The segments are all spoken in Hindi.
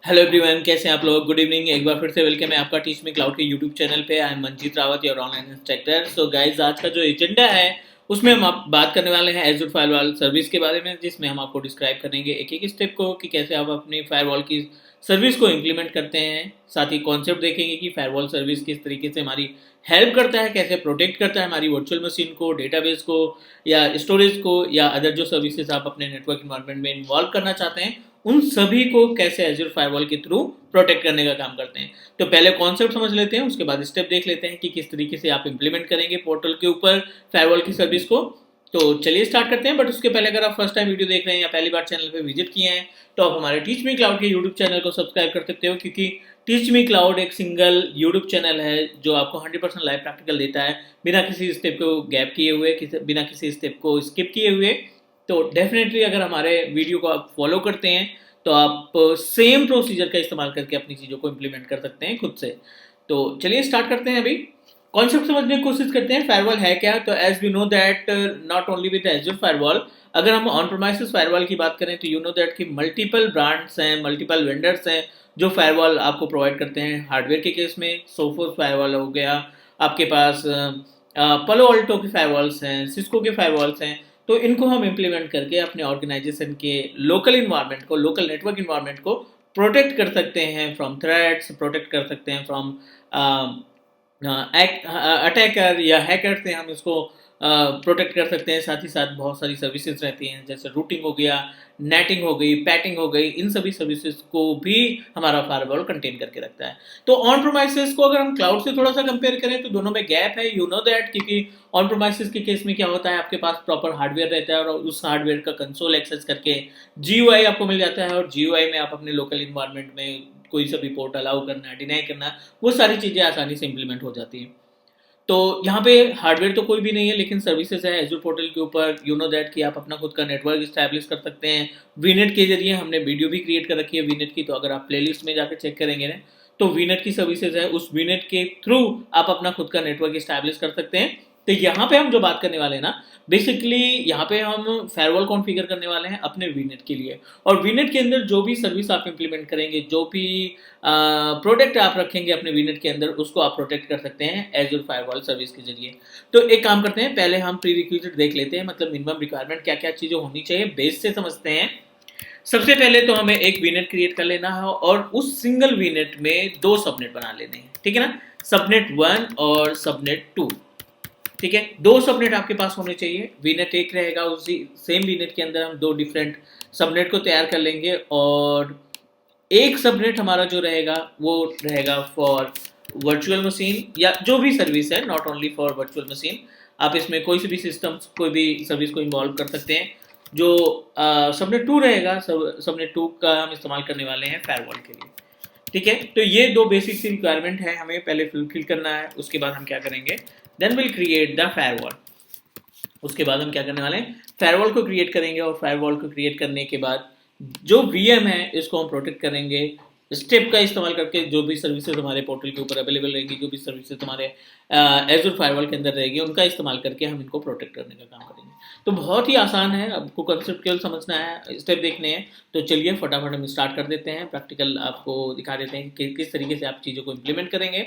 हेलो एवरीवन, कैसे हैं आप लोग। Good evening. एक बार फिर से वेलकम है आपका टीच मी क्लाउड के यूट्यूब चैनल पे। I am Manjeet Rawat, your online instructor. So guys, आज का जो एजेंडा है उसमें हम आप बात करने वाले हैं एज़ुर फायरवॉल सर्विस के बारे में, जिसमें हम आपको डिस्क्राइब करेंगे एक एक स्टेप को कि कैसे आप अपनी फायरवॉल की सर्विस को इम्प्लीमेंट करते हैं। साथ ही कॉन्सेप्ट देखेंगे कि फायरवॉल सर्विस किस तरीके से हमारी हेल्प करता है, कैसे प्रोटेक्ट करता है हमारी वर्चुअल मशीन को, डेटाबेस को या स्टोरेज को या अदर जो सर्विसेज आप अपने नेटवर्क इन्वायरमेंट में इन्वॉल्व करना चाहते हैं, उन सभी को कैसे एज़्योर फायरवॉल के थ्रू प्रोटेक्ट करने का काम करते हैं। तो पहले कॉन्सेप्ट समझ लेते हैं, उसके बाद स्टेप देख लेते हैं कि किस तरीके से आप इंप्लीमेंट करेंगे पोर्टल के ऊपर फायरवॉल की सर्विस को। तो चलिए स्टार्ट करते हैं। बट उसके पहले अगर आप फर्स्ट टाइम वीडियो देख रहे हैं या पहली बार चैनल पे विजिट किए हैं तो आप हमारे टीच मी क्लाउड के यूट्यूब चैनल को सब्सक्राइब कर सकते हो, क्योंकि टीच मी क्लाउड एक सिंगल यूट्यूब चैनल है जो आपको 100% लाइव प्रैक्टिकल देता है, बिना किसी स्टेप को गैप किए हुए, बिना किसी स्टेप को स्किप किए हुए। तो डेफिनेटली अगर हमारे वीडियो को आप फॉलो करते हैं तो आप सेम प्रोसीजर का इस्तेमाल करके अपनी चीज़ों को इम्प्लीमेंट कर सकते हैं खुद से। तो चलिए स्टार्ट करते हैं। अभी कॉन्सेप्ट समझने की कोशिश करते हैं। फायरवॉल है क्या? तो as we know that not only with Azure firewall, अगर हम ऑन प्रीमाइसेस फायरवॉल की बात करें तो यू नो दैट कि मल्टीपल ब्रांड्स हैं, मल्टीपल वेंडर्स हैं जो फायरवॉल आपको प्रोवाइड करते हैं। हार्डवेयर के केस में सोफोस फायरवॉल हो गया, आपके पास पलो अल्टो के फायरवॉल्स हैं, सिस्को के फायरवॉल्स हैं। तो इनको हम इम्प्लीमेंट करके अपने ऑर्गेनाइजेशन के लोकल इन्वायरमेंट को, लोकल नेटवर्क इन्वायरमेंट को प्रोटेक्ट कर सकते हैं फ्रॉम थ्रेट्स, प्रोटेक्ट कर सकते हैं फ्रॉम अटैकर या हैकर से हम इसको प्रोटेक्ट कर सकते हैं। साथ ही साथ बहुत सारी सर्विसेज रहती हैं, जैसे रूटिंग हो गया, नेटिंग हो गई, पैटिंग हो गई। इन सभी सर्विसेज को भी हमारा फायरवॉल कंटेन करके रखता है। तो ऑन प्रोमाइसेस को अगर हम क्लाउड से थोड़ा सा कंपेयर करें तो दोनों में गैप है, यू नो दैट, क्योंकि ऑन प्रोमाइसेस के केस में क्या होता है, आपके पास प्रॉपर हार्डवेयर रहता है और उस हार्डवेयर का कंसोल एक्सेस करके जीयूआई आपको मिल जाता है, और जीयूआई में आप अपने लोकल इन्वायरमेंट में कोई सा भी पोर्ट अलाउ करना, डिनाई करना, वो सारी चीज़ें आसानी से इंप्लीमेंट हो जाती हैं। तो यहाँ पे हार्डवेयर तो कोई भी नहीं है, लेकिन सर्विसेज है एज़्योर पोर्टल के ऊपर। यू नो दैट कि आप अपना खुद का नेटवर्क इस्टेब्लिश कर सकते हैं वीनेट के जरिए। हमने वीडियो भी क्रिएट कर रखी है वीनेट की, तो अगर आप प्लेलिस्ट में जाकर चेक करेंगे ना तो वीनेट की सर्विसेज है, उस वीनेट के थ्रू आप अपना खुद का नेटवर्क इस्टेब्लिश कर सकते हैं। तो यहाँ पे हम जो बात करने वाले हैं ना, बेसिकली यहाँ पे हम फायरवॉल कॉन्फ़िगर करने वाले हैं अपने वीनेट के लिए। और वीनेट के अंदर जो भी सर्विस आप इंप्लीमेंट करेंगे, जो भी प्रोडक्ट आप रखेंगे अपने वीनेट के अंदर, उसको आप प्रोटेक्ट कर सकते हैं एज़्योर फायरवॉल सर्विस के जरिए। तो एक काम करते हैं, पहले हम प्री रिक्विजिट देख लेते हैं, मतलब मिनिमम रिक्वायरमेंट क्या क्या चीज़ें होनी चाहिए, बेस से समझते हैं। सबसे पहले तो हमें एक वीनेट क्रिएट कर लेना है और उस सिंगल वीनेट में दो सबनेट बना लेने हैं, ठीक है ना। सबनेट 1 और सबनेट 2, ठीक है। दो सबनेट आपके पास होने चाहिए। वीनेट एक रहेगा, उसी सेम वीनेट के अंदर हम दो डिफरेंट सबनेट को तैयार कर लेंगे, और एक सबनेट हमारा जो रहेगा वो रहेगा फॉर वर्चुअल मशीन या जो भी सर्विस है, not only for virtual machine. आप इसमें कोई सी भी सिस्टम, कोई भी सर्विस को इन्वॉल्व कर सकते हैं। जो सबनेट 2 रहेगा, सबनेट 2 का हम इस्तेमाल करने वाले हैं फायरवॉल के लिए, ठीक है। तो ये दो बेसिक सी रिक्वायरमेंट है, हमें पहले फुलफिल करना है। उसके बाद हम क्या करेंगे, then will create the firewall. उसके बाद हम क्या करने वाले हैं, फायरवॉल को क्रिएट करेंगे, और फायरवॉल को क्रिएट करने के बाद जो वीएम है इसको हम प्रोटेक्ट करेंगे स्टेप का इस्तेमाल करके। जो भी सर्विसेज हमारे पोर्टल के ऊपर अवेलेबल रहेंगी, जो भी सर्विसेज हमारे एज़्योर फायरवॉल के अंदर रहेगी, उनका इस्तेमाल करके हम इनको प्रोटेक्ट करने का काम करेंगे। तो बहुत ही आसान है, आपको कंसेप्ट केवल समझना है, स्टेप देखने हैं। तो चलिए फटाफट हम स्टार्ट कर देते हैं, प्रैक्टिकल आपको दिखा देते हैं कि किस तरीके से आप चीज़ों को इम्प्लीमेंट करेंगे।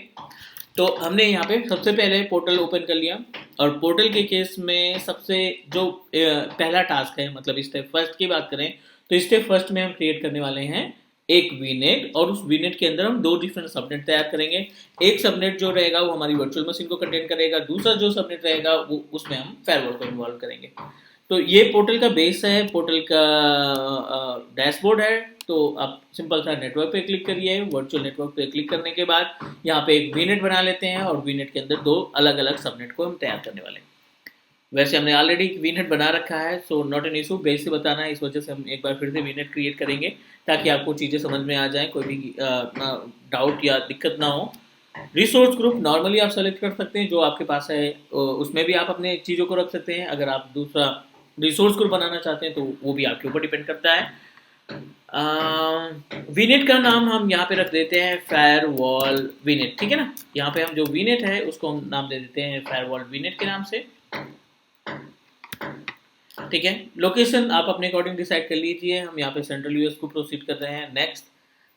तो हमने यहाँ पे सबसे पहले पोर्टल ओपन कर लिया, और पोर्टल के केस में सबसे जो पहला टास्क है, मतलब स्टेप फर्स्ट की बात करें तो स्टेप फर्स्ट में हम क्रिएट करने वाले हैं एक वीनेट, और उस वीनेट के अंदर हम दो डिफरेंट सबनेट तैयार करेंगे। एक सबनेट जो रहेगा वो हमारी वर्चुअल मशीन को कंटेन करेगा, दूसरा जो सबनेट रहेगा वो उसमें हम फायरवॉल को इन्वॉल्व करेंगे। तो ये पोर्टल का बेस है, पोर्टल का डैशबोर्ड है। तो आप सिंपल सा नेटवर्क पे क्लिक करिए, वर्चुअल नेटवर्क पे क्लिक करने के बाद यहाँ पे एक वीनेट बना लेते हैं, और वीनेट के अंदर दो अलग अलग सबनेट को हम तैयार करने वाले हैं। वैसे हमने ऑलरेडी वीनेट बना रखा है, so not an issue, base से बताना है, इस वजह से हम एक बार फिर से वीनेट क्रिएट करेंगे ताकि आपको चीज़ें समझ में आ जाएं, कोई भी डाउट या दिक्कत ना हो। रिसोर्स ग्रुप नॉर्मली आप सेलेक्ट कर सकते हैं, जो आपके पास है उसमें भी आप अपने चीज़ों को रख सकते हैं। अगर आप दूसरा रिसोर्स ग्रुप बनाना चाहते हैं तो वो भी आपके ऊपर डिपेंड करता है। वीनेट का नाम हम यहाँ पे रख देते हैं फायरवॉल वीनेट, ठीक है ना। यहाँ पे हम जो वीनेट है उसको हम नाम दे देते हैं फायरवॉल वीनेट के नाम से, ठीक है। लोकेशन आप अपने अकॉर्डिंग डिसाइड कर लीजिए। हम यहाँ पे सेंट्रल यूएस को प्रोसीड कर रहे हैं। नेक्स्ट,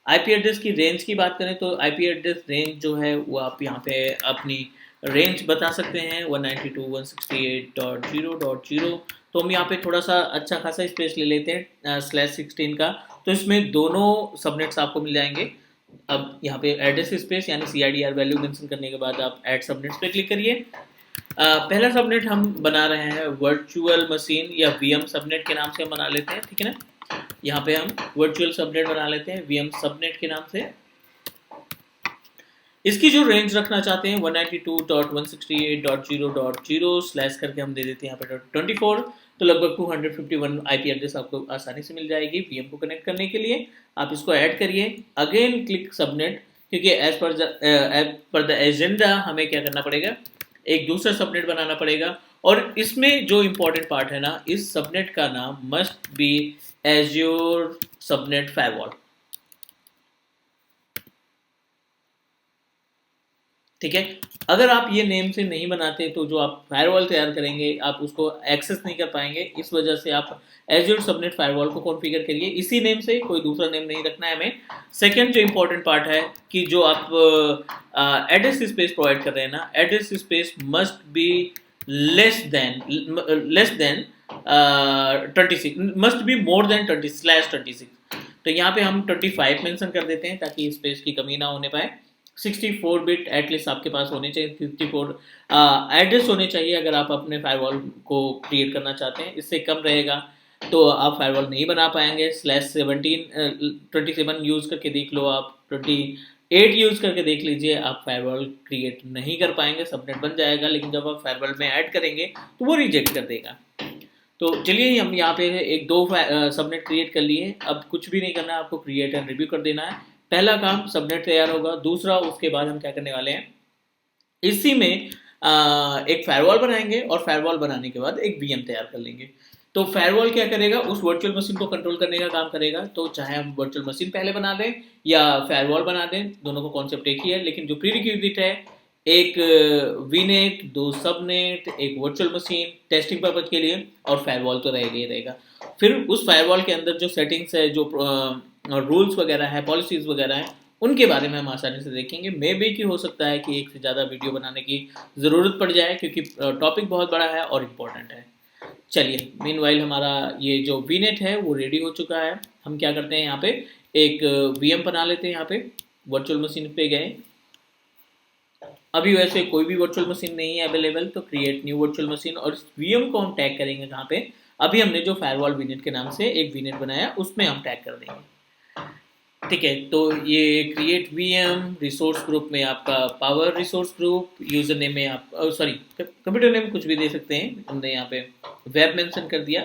आईपी एड्रेस की रेंज की बात करें तो आईपी एड्रेस रेंज जो है वो आप यहाँ पे अपनी रेंज बता सकते हैं 192.168.0.0। तो हम यहाँ पे थोड़ा सा अच्छा खासा स्पेस ले लेते हैं /16 का, तो इसमें दोनों सबनेट्स आपको मिल जाएंगे। अब यहाँ पे एड्रेस स्पेस यानी CIDR वैल्यू मेंशन करने के बाद आप ऐड सबनेट्स पे क्लिक करिए। पहला सबनेट हम बना रहे हैं वर्चुअल मशीन या VM सबनेट के नाम से हम बना लेते हैं, ठीक है ना। यहाँ पे हम वर्चुअल सबनेट बना लेते हैं VM सबनेट के नाम से। इसकी जो रेंज रखना चाहते हैं 192.168.0.0 स्लैश करके हम दे देते हैं यहाँ पे 24। तो लगभग 251 आईपी एड्रेस आपको आसानी से मिल जाएगी VM को कनेक्ट करने के लिए। आप इसको ऐड करिए, अगेन क्लिक सबनेट, क्योंकि एज पर द एजेंडा हमें क्या करना पड़ेगा, एक दूसरा सबनेट बनाना पड़ेगा। और इसमें जो इम्पोर्टेंट पार्ट है ना, इस सबनेट का नाम must be azure subnet firewall, ठीक है। अगर आप ये नेम से नहीं बनाते तो जो आप फायरवॉल तैयार करेंगे आप उसको एक्सेस नहीं कर पाएंगे। इस वजह से आप एज्योर सबनेट फायरवॉल को कॉन्फ़िगर करिए इसी नेम से, कोई दूसरा नेम नहीं रखना है हमें। सेकंड जो इंपॉर्टेंट पार्ट है कि जो आप एड्रेस स्पेस प्रोवाइड कर रहे हैं ना, address space must be less than 26, must be more than 20/26। तो यहाँ पे हम 25 मेंशन कर देते हैं ताकि स्पेस की कमी ना होने पाए। 64 बिट एटलीस्ट आपके पास होने चाहिए, 64 एड्रेस होने चाहिए अगर आप अपने फायरवॉल को क्रिएट करना चाहते हैं। इससे कम रहेगा तो आप फायरवॉल नहीं बना पाएंगे। /27 यूज़ करके देख लो, आप 28 यूज़ करके देख लीजिए, आप फायरवॉल क्रिएट नहीं कर पाएंगे। सबनेट बन जाएगा लेकिन जब आप फायरवॉल में ऐड करेंगे तो वो रिजेक्ट कर देगा। तो चलिए हम यहाँ पे एक दो सबनेट क्रिएट कर लिए। अब कुछ भी नहीं करना है, आपको क्रिएट एंड रिव्यू कर देना है। पहला काम सबनेट तैयार होगा, दूसरा उसके बाद हम क्या करने वाले हैं, इसी में एक फायरवॉल बनाएंगे और फायरवॉल बनाने के बाद एक VM तैयार कर लेंगे। तो फायरवॉल क्या करेगा, उस वर्चुअल मशीन को कंट्रोल करने का काम करेगा। तो चाहे हम वर्चुअल मशीन पहले बना दें या फायरवॉल बना दें, दोनों का कॉन्सेप्ट एक ही है, लेकिन जो प्रीरिक्विजिट है एक VNet, 2 सबनेट, एक वर्चुअल मशीन टेस्टिंग पर्पज के लिए, और फायरवॉल तो रहेगा ही रहेगा। फिर उस फायरवॉल के अंदर जो सेटिंग्स है, जो रूल्स वगैरह है, पॉलिसीज वगैरह है, उनके बारे में हम आसानी से देखेंगे। मे बी कि हो सकता है कि एक से ज़्यादा वीडियो बनाने की ज़रूरत पड़ जाए क्योंकि टॉपिक बहुत बड़ा है और इम्पोर्टेंट है। चलिए मीनवाइल हमारा ये जो VNet है वो रेडी हो चुका है। हम क्या करते हैं, यहाँ पे एक VM बना लेते हैं। यहाँ पे वर्चुअल मशीन पे गए, अभी वैसे कोई भी वर्चुअल मशीन नहीं है अवेलेबल, तो क्रिएट न्यू वर्चुअल मशीन, और इस VM को हम टैग करेंगे कहाँ पे, अभी हमने जो फायरवॉल VNet के नाम से एक VNet बनाया उसमें हम टैग कर देंगे, ठीक है। तो ये क्रिएट VM रिसोर्स ग्रुप में आपका power resource group, user name में आप सॉरी कंप्यूटर नेम कुछ भी दे सकते हैं, हमने यहाँ पे वेब मेंशन कर दिया।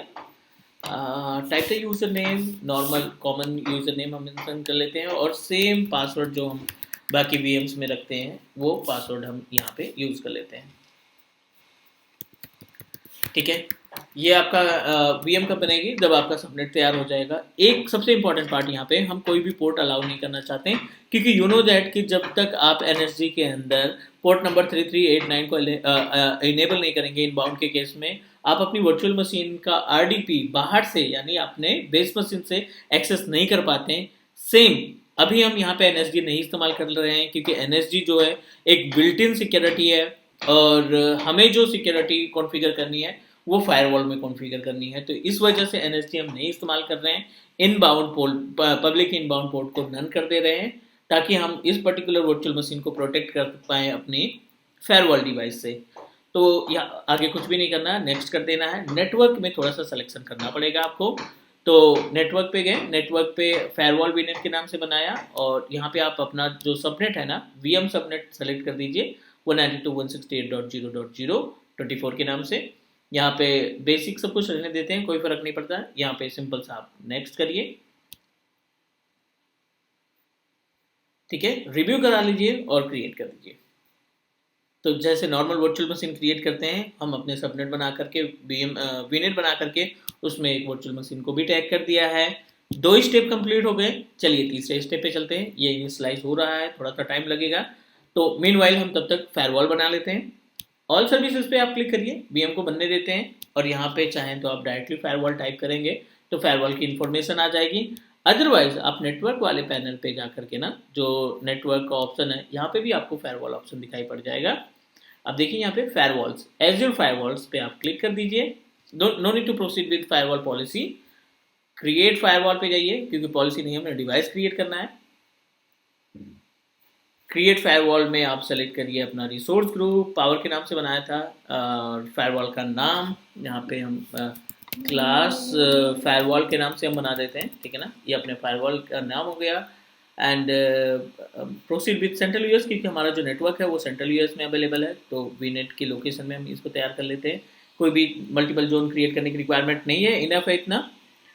Type the user name, normal common user name हम मेंशन कर लेते हैं, और सेम पासवर्ड जो हम बाकी VMs में रखते हैं वो पासवर्ड हम यहाँ पे यूज कर लेते हैं, ठीक है। ये आपका VM कब बनेगी, जब आपका सबनेट तैयार हो जाएगा। एक सबसे इंपॉर्टेंट पार्ट यहाँ पे, हम कोई भी पोर्ट अलाउ नहीं करना चाहते हैं, क्योंकि यू नो दैट कि जब तक आप NSG के अंदर पोर्ट नंबर 3389 को इनेबल नहीं करेंगे इनबाउंड के केस में, आप अपनी वर्चुअल मशीन का RDP बाहर से यानी अपने बेस मशीन से एक्सेस नहीं कर पाते हैं। सेम अभी हम यहाँ पे NSG नहीं इस्तेमाल कर रहे हैं क्योंकि NSG जो है एक बिल्ट इन सिक्योरिटी है, और हमें जो सिक्योरिटी कॉन्फ़िगर करनी है वो फायरवॉल में कॉन्फ़िगर करनी है। तो इस वजह से NSG हम नहीं इस्तेमाल कर रहे हैं। Inbound port, public inbound port को नन कर दे रहे हैं ताकि हम इस पर्टिकुलर वर्चुअल मशीन को प्रोटेक्ट कर पाएँ अपनी फायरवॉल डिवाइस से। तो यहाँ आगे कुछ भी नहीं करना है, नेक्स्ट कर देना है। नेटवर्क में थोड़ा सा सिलेक्शन करना पड़ेगा आपको। तो नेटवर्क पे गए, नेटवर्क पे फायरवॉल VNet के नाम से बनाया, और यहाँ पे आप अपना जो सबनेट है ना VM सबनेट सेलेक्ट कर दीजिए 192.168.0.0 24 के नाम से। यहाँ पे बेसिक सब कुछ रहने देते हैं, कोई फर्क नहीं पड़ता। यहाँ पे सिंपल सा आप नेक्स्ट करिए, ठीक है। रिव्यू करा लीजिए और क्रिएट कर दीजिए। तो जैसे नॉर्मल वर्चुअल मशीन क्रिएट करते हैं, हम अपने सबनेट बना करके VNet बना करके उसमें एक वर्चुअल मशीन को भी टैग कर दिया है। 2 स्टेप कंप्लीट हो गए। चलिए तीसरे स्टेप पे चलते हैं। ये इनिशियलाइज हो रहा है, थोड़ा सा टाइम लगेगा। तो मीनवाइल हम तब तक फायरवॉल बना लेते हैं। ऑल सर्विसेज पे आप क्लिक करिए, VM को बनने देते हैं, और यहाँ पे चाहें तो आप डायरेक्टली फायरवॉल टाइप करेंगे तो फायरवॉल की इन्फॉर्मेशन आ जाएगी। अदरवाइज आप नेटवर्क वाले पैनल पे जा करके ना, जो नेटवर्क का ऑप्शन है यहाँ पे भी आपको फायरवॉल ऑप्शन दिखाई पड़ जाएगा। अब देखिए यहाँ पे फायरवॉल्स, एज्योर फायरवॉल्स पे आप क्लिक कर दीजिए। No need to proceed with firewall policy, create firewall पे जाइए, क्योंकि पॉलिसी नहीं, हमने डिवाइस क्रिएट करना है। क्रिएट फायरवॉल में आप सेलेक्ट करिए अपना रिसोर्स ग्रुप, पावर के नाम से बनाया था। फायरवॉल का नाम यहाँ पे हम क्लास फायरवॉल के नाम से हम बना देते हैं, ठीक है ना, ये अपने फायरवॉल का नाम हो गया। And proceed with central US, क्योंकि हमारा जो नेटवर्क है वो सेंट्रल यूएस में अवेलेबल है, तो वीनेट की लोकेशन में हम इसको तैयार कर लेते हैं। कोई भी मल्टीपल जोन क्रिएट करने की रिक्वायरमेंट नहीं है, इनफ है इतना।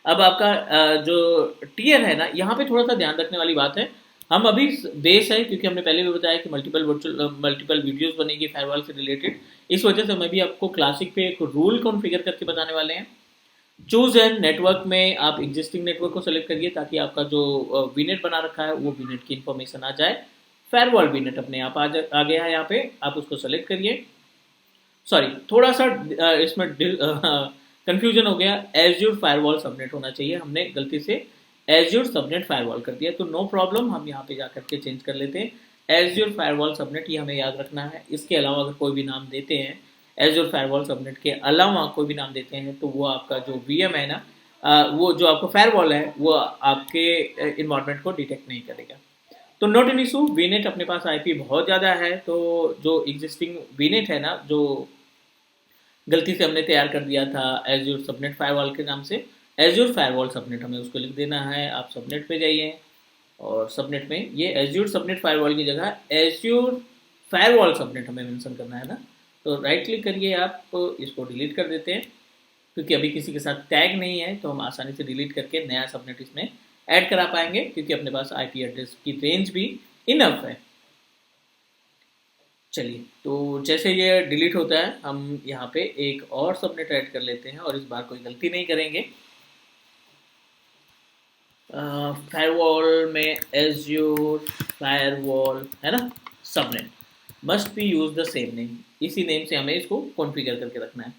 अब आपका जो टीयर है ना, यहाँ पे थोड़ा सा ध्यान रखने वाली बात है। हम अभी बेस है, क्योंकि हमने पहले भी बताया कि मल्टीपल वीडियोस बनेगी फायरवॉल से रिलेटेड, इस वजह से हम अभी आपको क्लासिक पे एक रूल कॉन्फ़िगर करके बताने वाले हैं। चूज एन नेटवर्क में आप एग्जिस्टिंग नेटवर्क को सेलेक्ट करिए, ताकि आपका जो वीनेट बना रखा है वो वीनेट की इन्फॉर्मेशन आ जाए। फायरवॉल वीनेट अपने आप आ गया है यहाँ पे, आप उसको सेलेक्ट करिए। सॉरी, थोड़ा सा इसमें कंफ्यूजन हो गया, एज्योर फायरवॉल सबनेट होना चाहिए, हमने गलती से एज्योर सबनेट फायरवॉल कर दिया, तो नो प्रॉब्लम, हम यहाँ पे जाकर के चेंज कर लेते हैं। एज्योर फायरवॉल सबनेट, ये हमें याद रखना है। इसके अलावा अगर कोई भी नाम देते हैं, एज्योर फायरवॉल सबनेट के अलावा कोई भी नाम देते हैं, तो वो आपका जो वीएम है ना, वो जो आपका फायरवॉल है वो आपके इन्वायरमेंट को डिटेक्ट नहीं करेगा। तो नॉट एन इशू, वीनेट अपने पास आईपी बहुत ज़्यादा है, तो जो एग्जिस्टिंग वीनेट है ना, जो गलती से हमने तैयार कर दिया था एज्योर सबनेट फायरवॉल के नाम से, एज्योर फायरवॉल सबनेट हमें उसको लिख देना है। आप सबनेट पे जाइए और सबनेट में ये एज्योर सबनेट फायरवॉल की जगह एज्योर फायरवॉल सबनेट हमें मेंशन करना है ना, तो राइट क्लिक करिए, आप इसको डिलीट कर देते हैं, क्योंकि अभी किसी के साथ टैग नहीं है, तो हम आसानी से डिलीट करके नया सबनेट इसमें ऐड करा पाएंगे, क्योंकि अपने पास आईपी एड्रेस की रेंज भी इनफ है। चलिए, तो जैसे ये डिलीट होता है, हम यहाँ पे एक और सबनेट ऐड कर लेते हैं, और इस बार कोई गलती नहीं करेंगे। फायरवॉल में एज्योर फायरवॉल है ना, subnet must be use the same name, इसी नेम से हमें इसको कॉन्फ़िगर करके रखना है,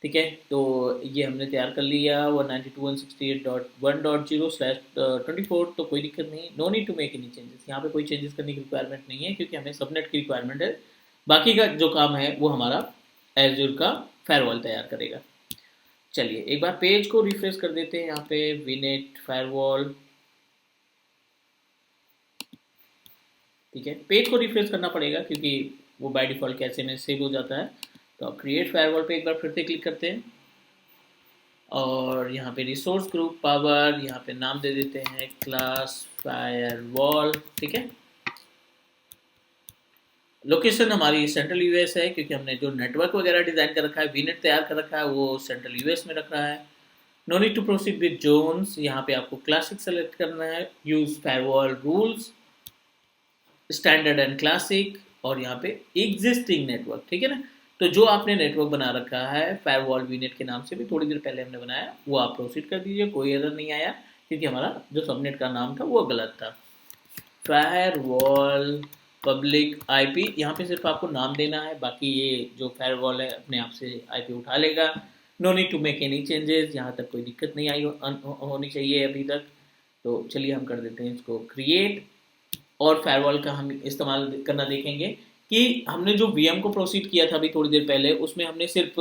ठीक है। तो ये हमने तैयार कर लिया 192.168.1.0/24, तो कोई दिक्कत नहीं, no need to make any changes, यहाँ पे कोई चेंजेस करने की रिक्वायरमेंट नहीं है, क्योंकि हमें सबनेट की रिक्वायरमेंट है। बाकी का जो काम है वो हमारा एज्योर का फायरवॉल तैयार करेगा। चलिए एक बार पेज को रिफ्रेश कर देते हैं, यहाँ पे वीनेट फायरवॉल, ठीक है, पेज को रिफ्रेश करना पड़ेगा, क्योंकि वो बाय डिफ़ॉल्ट कैसे में सेव हो जाता है। तो आप क्रिएट फायरवॉल पे एक बार फिर से क्लिक करते हैं, और यहाँ पे रिसोर्स ग्रुप पावर, यहाँ पे नाम दे देते हैं क्लास फायरवॉल, ठीक है। लोकेशन हमारी सेंट्रल यूएस है, क्योंकि हमने जो नेटवर्क वगैरह डिज़ाइन कर रखा है, वीनेट तैयार कर रखा है, वो सेंट्रल यूएस में रख रहा है। No need to proceed with zones, यहाँ पे आपको क्लासिक सेलेक्ट करना है। Use firewall rules standard and classic, और यहाँ पे एग्जिस्टिंग नेटवर्क, ठीक है ना। तो जो आपने नेटवर्क बना रखा है फायरवॉल वीनेट के नाम से भी थोड़ी देर पहले हमने बनाया, वो आप प्रोसीड कर दीजिए, कोई एरर नहीं आया, क्योंकि हमारा जो सबनेट का नाम था वो गलत था। फायरवॉल पब्लिक आईपी, यहाँ पे सिर्फ आपको नाम देना है, बाकी ये जो फायरवॉल है अपने आप से आईपी उठा लेगा। No need to make any changes, यहाँ तक कोई दिक्कत नहीं आई होनी चाहिए अभी तक। तो चलिए हम कर देते हैं इसको क्रिएट, और फायरवॉल का हम इस्तेमाल करना देखेंगे कि हमने जो वीएम को प्रोसीड किया था अभी थोड़ी देर पहले, उसमें हमने सिर्फ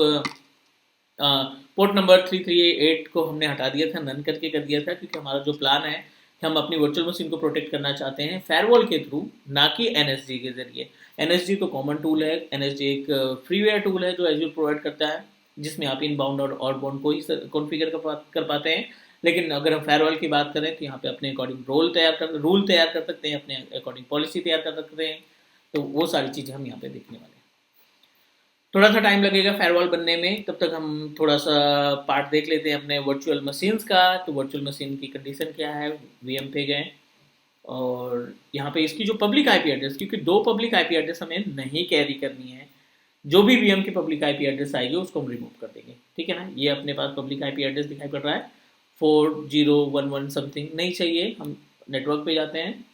पोर्ट नंबर 338 को हमने हटा दिया था, नन करके कर दिया था, क्योंकि हमारा जो प्लान है कि हम अपनी वर्चुअल मशीन को प्रोटेक्ट करना चाहते हैं फायरवॉल के थ्रू, ना कि एनएसजी के जरिए। एनएसजी तो कॉमन टूल है, एनएसजी एक फ्रीवेयर टूल है जो एज्योर प्रोवाइड करता है, जिसमें आप इनबाउंड और आउटबाउंड को ही कॉन्फ़िगर कर पाते हैं। लेकिन अगर हम फायरवॉल की बात करें, तो यहाँ पे अपने अकॉर्डिंग रूल तैयार कर सकते हैं, अपने अकॉर्डिंग पॉलिसी तैयार कर सकते हैं, तो वो सारी चीज़ें हम यहाँ पे देखने वाले हैं। थोड़ा सा टाइम लगेगा फायरवॉल बनने में, तब तक हम थोड़ा सा पार्ट देख लेते हैं अपने वर्चुअल मशीन्स का। तो वर्चुअल मशीन की कंडीशन क्या है, वीएम पे गए, और यहाँ पे इसकी जो पब्लिक आईपी एड्रेस, क्योंकि दो पब्लिक आईपी एड्रेस हमें नहीं कैरी करनी है, जो भी वीएम की पब्लिक आईपी एड्रेस आएगी उसको हम रिमूव कर देंगे, ठीक है ना। ये अपने पास पब्लिक आईपी एड्रेस दिखाई पड़ रहा है 4011 समथिंग, नहीं चाहिए, हम नेटवर्क पे जाते हैं,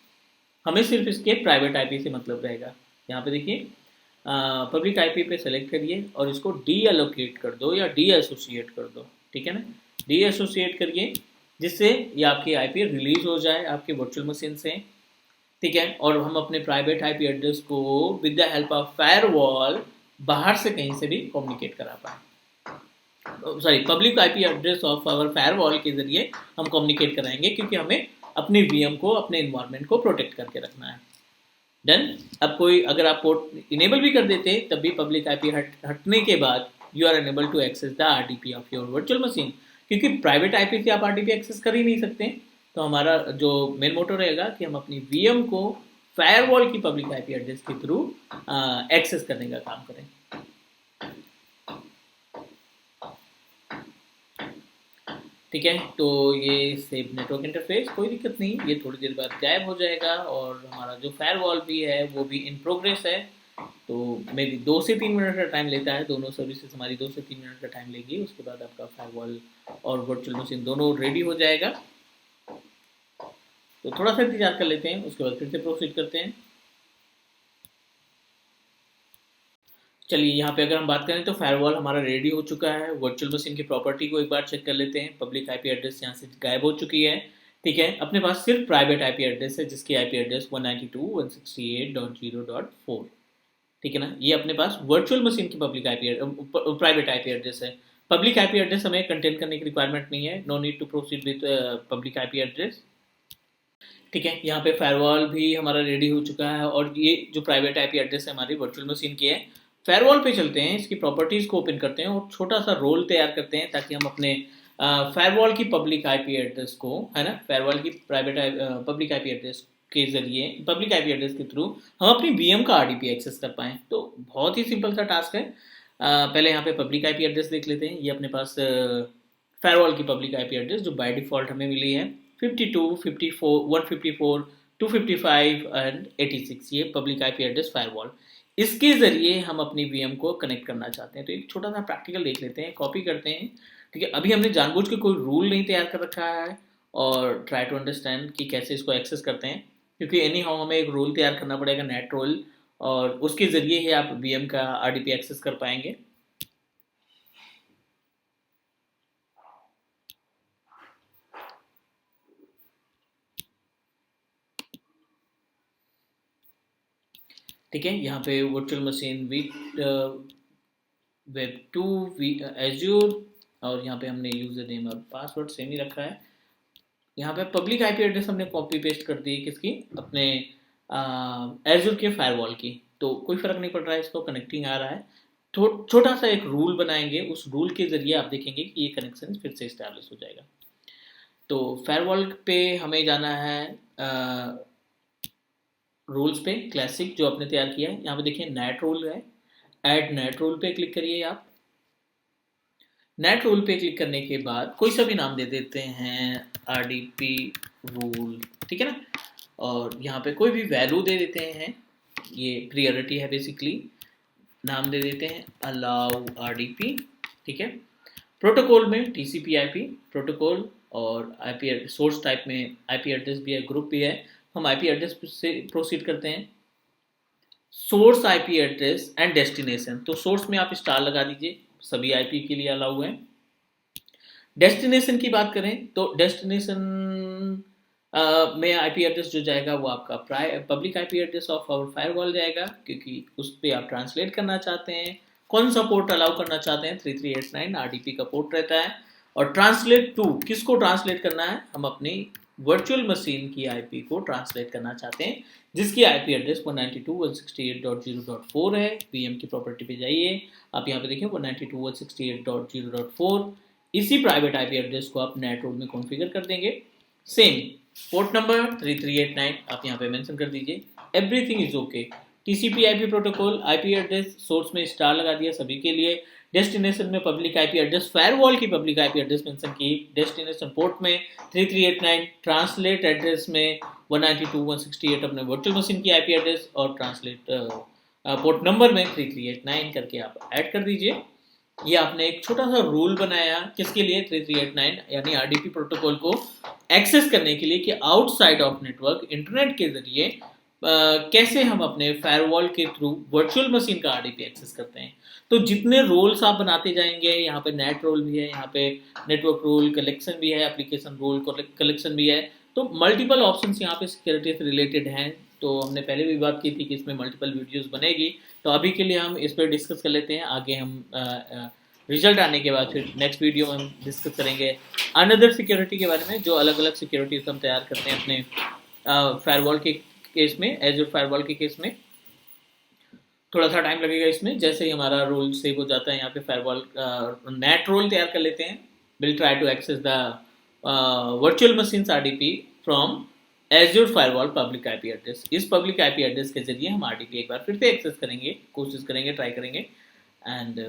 हमें सिर्फ इसके प्राइवेट आईपी से मतलब रहेगा। यहाँ पे देखिए पब्लिक आईपी पे सेलेक्ट करिए और इसको डी एलोकेट कर दो या डी एसोसिएट कर दो, ठीक है ना। डी एसोसिएट करिए, जिससे ये आपकी आईपी रिलीज हो जाए आपके वर्चुअल मशीन से, ठीक है, और हम अपने प्राइवेट आईपी एड्रेस को with the help of firewall बाहर से कहीं से भी कम्युनिकेट करा पाए। Sorry, public IP address of our firewall के जरिए हम कम्युनिकेट कराएंगे, क्योंकि हमें अपनी वीएम को, अपने इन्वायरमेंट को प्रोटेक्ट करके रखना है। डन। अब कोई अगर आप पोर्ट इनेबल भी कर देते तब भी पब्लिक आईपी हटने के बाद you are unable to access the RDP of your virtual machine, क्योंकि प्राइवेट आईपी से आप आरडीपी एक्सेस कर ही नहीं सकते। तो हमारा जो मेन मोटो रहेगा कि हम अपनी वीएम को फायरवॉल की पब्लिक आईपी एड्रेस के थ्रू एक्सेस करने का काम करें। ठीक है, तो ये सेव नेटवर्क इंटरफेस, कोई दिक्कत नहीं, ये थोड़ी देर बाद गायब हो जाएगा। और हमारा जो फायरवॉल भी है वो भी इन प्रोग्रेस है, तो मेरी 2 से 3 मिनट का टाइम लेता है। दोनों सर्विसेज हमारी 2 से 3 मिनट का टाइम लेगी। उसके बाद आपका फायरवॉल और वर्चुअल मशीन दोनों रेडी हो जाएगा। तो थोड़ा सा इंतजार कर लेते हैं, उसके बाद फिर से प्रोसीड करते हैं। चलिए, यहाँ पे अगर हम बात करें तो फायरवॉल हमारा रेडी हो चुका है। वर्चुअल मशीन की प्रॉपर्टी को एक बार चेक कर लेते हैं। पब्लिक आईपी एड्रेस यहाँ से गायब हो चुकी है, ठीक है। अपने पास सिर्फ प्राइवेट आईपी एड्रेस है, जिसकी आईपी एड्रेस 192.168.0.4, ठीक है ना। ये अपने पास वर्चुअल मशीन की public IP private IP address है। पब्लिक आईपी एड्रेस हमें कंटेन करने की रिक्वायरमेंट नहीं है, no need to proceed with public IP address, ठीक है। यहाँ पे फायरवॉल भी हमारा रेडी हो चुका है, और ये जो प्राइवेट आईपी एड्रेस है हमारी वर्चुअल मशीन की है। फायरवॉल पे चलते हैं, इसकी प्रॉपर्टीज़ को ओपन करते हैं और छोटा सा रोल तैयार करते हैं, ताकि हम अपने फायरवॉल की पब्लिक आईपी एड्रेस को, है ना, फायरवॉल की प्राइवेट पब्लिक आईपी एड्रेस के जरिए, पब्लिक आईपी एड्रेस के थ्रू हम अपनी वीएम का आरडीपी एक्सेस कर पाएँ। तो बहुत ही सिंपल सा टास्क है। पहले यहाँ पे पब्लिक आईपी एड्रेस देख लेते हैं। ये अपने पास फायरवॉल की पब्लिक आईपी एड्रेस जो बाय डिफ़ॉल्ट हमें मिली है 52, 54, 154, 255 एंड 86, ये पब्लिक आईपी एड्रेस फायरवॉल। इसके ज़रिए हम अपनी वीएम को कनेक्ट करना चाहते हैं। तो एक छोटा सा प्रैक्टिकल देख लेते हैं, कॉपी करते हैं, ठीक है। अभी हमने जानबूझ के कोई रूल नहीं तैयार कर रखा है, और ट्राई टू अंडरस्टैंड कि कैसे इसको एक्सेस करते हैं, क्योंकि एनी हाउ हमें एक रूल तैयार करना पड़ेगा, नेट रूल, और उसके ज़रिए ही आप वीएम का आरडीपी एक्सेस कर पाएंगे। ठीक है, यहाँ पे वर्चुअल मशीन वेब 2 एज्योर, और यहाँ पे हमने यूज़र नेम और पासवर्ड सेम ही रखा है। यहाँ पे पब्लिक आईपी एड्रेस हमने कॉपी पेस्ट कर दी किसकी, अपने एज्योर के फायरवॉल की। तो कोई फ़र्क नहीं पड़ रहा है, इसको कनेक्टिंग आ रहा है। तो छोटा सा एक रूल बनाएंगे, उस रूल के ज़रिए आप देखेंगे कि ये कनेक्शन फिर से इस्टेब्लिश हो जाएगा। तो फायरवॉल पे हमें जाना है रूल्स पे, क्लासिक जो आपने तैयार किया है। यहाँ पे देखिए नेट रूल है, ऐड नेट रूल पे क्लिक करिए आप। नेट रूल पे क्लिक करने के बाद कोई सा भी नाम दे देते हैं, आरडीपी रूल, ठीक है ना, और यहाँ पे कोई भी वैल्यू दे देते हैं, ये प्रियोरिटी है बेसिकली। नाम दे देते हैं अलाउ आरडीपी, ठीक है। प्रोटोकॉल में टीसीपी आईपी प्रोटोकॉल, और आईपी सोर्स टाइप में आईपी एड्रेस भी है, ग्रुप भी है। हम आईपी एड्रेस से प्रोसीड करते हैं। Source IP address and destination, तो सोर्स में आप स्टार लगा दीजिए, सभी आईपी के लिए अलाउ है। डेस्टिनेशन की बात करें तो डेस्टिनेशन में आईपी एड्रेस जो जाएगा वो आपका public IP address of our firewall जाएगा, क्योंकि उस पर आप ट्रांसलेट करना चाहते हैं, कौन सा पोर्ट अलाउ करना चाहते हैं, 3389 आरडीपी का पोर्ट रहता है। और ट्रांसलेट टू, किसको ट्रांसलेट करना है, हम अपनी वर्चुअल मशीन की आईपी को ट्रांसलेट करना चाहते हैं, जिसकी आईपी एड्रेस 192.168.0.4 है। वीएम की प्रॉपर्टी पे जाइए, आप यहाँ पे देखिए 192.168.0.4, इसी प्राइवेट आईपी एड्रेस को आप नेट रूल में कॉन्फ़िगर कर देंगे। सेम पोर्ट नंबर 3389 आप यहाँ पे मेंशन कर दीजिए, everything is okay. TCP IP protocol, IP address source में स्टार लगा दिया सभी के लिए। डेस्टिनेशन में पब्लिक आईपी एड्रेस फायरवॉल की पब्लिक आईपी एड्रेस मेंशन की। डेस्टिनेशन पोर्ट में 3389, ट्रांसलेट एड्रेस में 192.168 अपने वर्चुअल मशीन की आईपी एड्रेस, और ट्रांसलेट पोर्ट नंबर में 3389 करके आप ऐड कर दीजिए। ये आपने एक छोटा सा रूल बनाया किसके लिए, 3389 यानी आरडीपी प्रोटोकॉल को एक्सेस करने के लिए, कि आउटसाइड ऑफ नेटवर्क इंटरनेट के जरिए कैसे हम अपने फायरवॉल के थ्रू वर्चुअल मशीन का आरडीपी एक्सेस करते हैं। तो जितने रोल्स आप बनाते जाएंगे, यहाँ पे नेट रोल भी है, यहाँ पे नेटवर्क रोल कलेक्शन भी है, एप्लीकेशन रोल कलेक्शन भी है, तो मल्टीपल ऑप्शंस यहाँ पे सिक्योरिटी से रिलेटेड हैं। तो हमने पहले भी बात की थी कि इसमें मल्टीपल वीडियोस बनेगी, तो अभी के लिए हम इस पर डिस्कस कर लेते हैं। आगे हम रिजल्ट आने के बाद फिर नेक्स्ट वीडियो में हम डिस्कस करेंगे अनदर सिक्योरिटी के बारे में, जो अलग अलग सिक्योरिटीज हम तैयार करते हैं अपने फायरवॉल के केस में। एज़्योर फायरवॉल के केस में थोड़ा सा टाइम लगेगा इसमें, जैसे ही हमारा रोल सेव हो जाता है यहाँ पे फायरवॉल नेट रोल तैयार कर लेते हैं। Will try to access the virtual machines RDP from Azure firewall public IP address. इस पब्लिक आईपी एड्रेस के जरिए हम आरडीपी एक बार फिर से एक्सेस करेंगे, कोशिश करेंगे, ट्राई करेंगे, एंड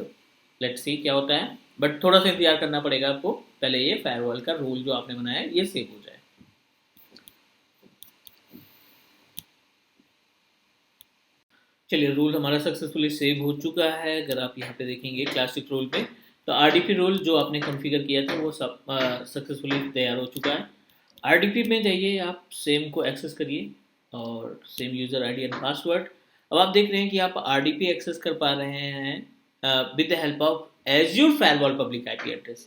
लेट्स सी क्या होता है। बट थोड़ा सा इंतजार करना पड़ेगा आपको, पहले ये फायरवॉल का रूल जो आपने बनाया है ये सेव हो जाए। चलिए, रूल हमारा सक्सेसफुली सेव हो चुका है। अगर आप यहाँ पे देखेंगे क्लासिक रोल पे, तो आरडीपी रोल जो आपने कॉन्फ़िगर किया था वो सब सक्सेसफुली तैयार हो चुका है। आरडीपी में जाइए, आप सेम को एक्सेस करिए और same user ID and password. अब आप देख रहे हैं कि आप आरडीपी एक्सेस कर पा रहे हैं with the help of Azure firewall public IP address.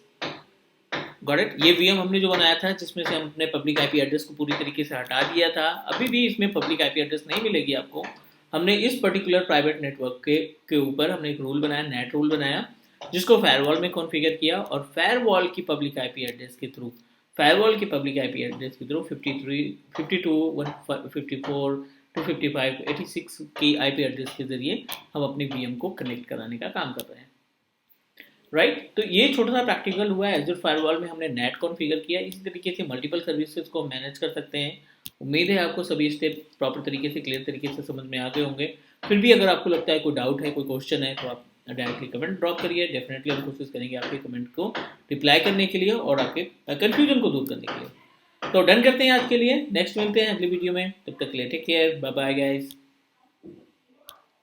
Got it. ये वीएम हमने जो बनाया था जिसमें से हम अपने पब्लिक आईपी एड्रेस को पूरी तरीके से हटा दिया था, अभी भी इसमें पब्लिक आईपी एड्रेस नहीं मिलेगी आपको। हमने इस पर्टिकुलर प्राइवेट नेटवर्क के ऊपर हमने एक रूल बनाया, नेट रूल बनाया, जिसको फायरवॉल में कॉन्फ़िगर किया, और फायरवॉल की पब्लिक आईपी एड्रेस के थ्रू, फायरवॉल की पब्लिक आईपी एड्रेस के थ्रू 53, 52, 154, 255, 86 की आईपी एड्रेस के जरिए हम अपनी वीएम को कनेक्ट कराने का काम कर रहे हैं। राइट तो ये छोटा सा प्रैक्टिकल हुआ है। एज़्योर फायरवॉल में हमने नेट कॉन्फ़िगर किया, इसी तरीके से मल्टीपल सर्विसेज को मैनेज कर सकते हैं। उम्मीद है आपको सभी स्टेप प्रॉपर तरीके से, क्लियर तरीके से समझ में आ गए होंगे। फिर भी अगर आपको लगता है कोई डाउट है, कोई क्वेश्चन है, तो आप डायरेक्टली कमेंट ड्रॉप करिए। डेफिनेटली हम कोशिश करेंगे आपके कमेंट को रिप्लाई करने के लिए और आपके कन्फ्यूजन को दूर करने के लिए। तो डन करते हैं आज के लिए, नेक्स्ट मिलते हैं अगली वीडियो में। तब तक के लिए take care, bye bye guys.